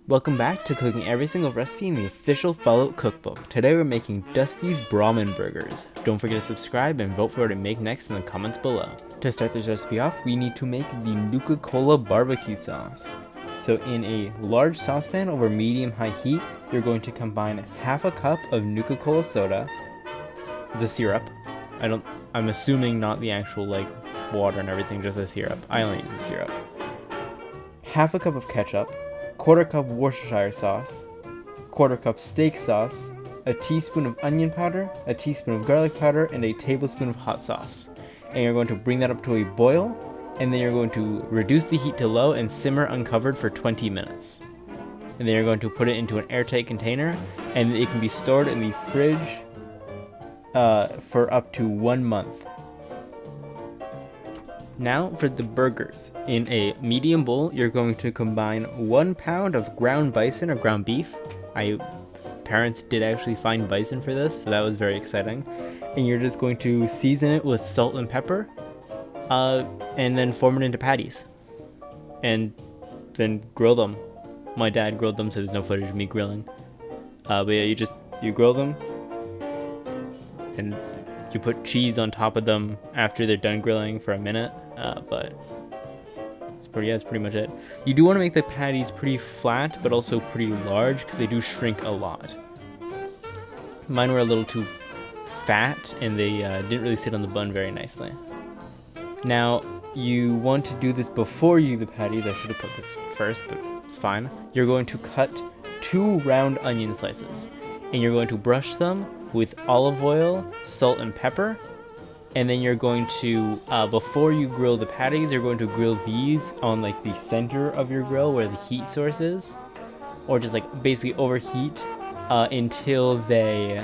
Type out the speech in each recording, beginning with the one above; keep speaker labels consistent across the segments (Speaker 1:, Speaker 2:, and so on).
Speaker 1: Welcome back to cooking every single recipe in the official Fallout cookbook. Today we're making Dusty's Brahmin burgers. Don't forget to subscribe and vote for what to make next in the comments below. To start this recipe off, we need to make the Nuka-cola BBQ sauce. So in a large saucepan over medium-high heat, you're going to combine half a cup of Nuka-cola soda, the syrup. I'm assuming not the actual water and everything, just the syrup. I only use the syrup. Half a cup of ketchup, quarter cup Worcestershire sauce, quarter cup steak sauce, a teaspoon of onion powder, a teaspoon of garlic powder, and a tablespoon of hot sauce. And you're going to bring that up to a boil, and then you're going to reduce the heat to low and simmer uncovered for 20 minutes. And then you're going to put it into an airtight container, and it can be stored in the fridge for up to 1 month. Now for the burgers. In a medium bowl, you're going to combine 1 pound of ground bison or ground beef. Parents did actually find bison for this, so that was very exciting. And you're just going to season it with salt and pepper, and then form it into patties. And then grill them. My dad grilled them, so there's no footage of me grilling. But yeah, you grill them, and you put cheese on top of them after they're done grilling for a minute. But that's pretty much it. You do want to make the patties pretty flat, but also pretty large, because they do shrink a lot. Mine were a little too fat, and they didn't really sit on the bun very nicely. Now, you want to do this before you do the patties. I should have put this first, but it's fine. You're going to cut 2 round onion slices, and you're going to brush them with olive oil, salt, and pepper. And then you're going to, before you grill the patties, you're going to grill these on the center of your grill where the heat source is. Or just basically overheat until they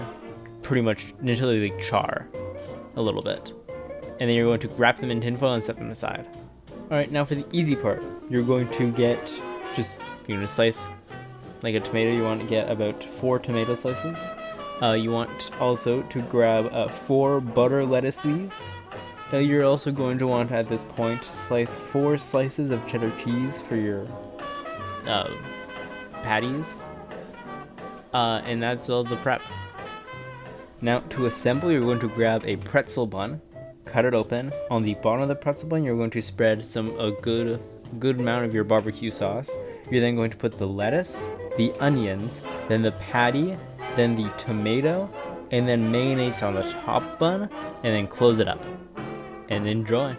Speaker 1: char a little bit. And then you're going to wrap them in tinfoil and set them aside. Alright, now for the easy part. You're going to get, you're going to slice like a tomato. You want to get about 4 tomato slices. You want also to grab 4 butter lettuce leaves. You're also going to want at this point slice 4 slices of cheddar cheese for your patties. And that's all the prep. Now to assemble, you're going to grab a pretzel bun, cut it open. On the bottom of the pretzel bun, you're going to spread a good amount of your barbecue sauce. You're then going to put the lettuce, the onions, then the patty, then the tomato, and then mayonnaise on the top bun, and then close it up. And enjoy.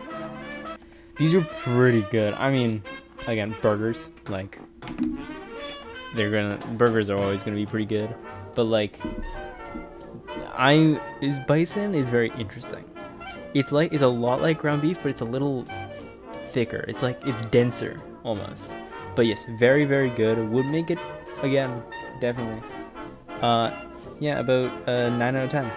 Speaker 1: These are pretty good. I mean, again, burgers, burgers are always gonna be pretty good. But bison is very interesting. It's a lot like ground beef, but it's a little thicker. It's denser almost. But yes, very, very good. Would make it again, definitely. Yeah, about 9 out of 10.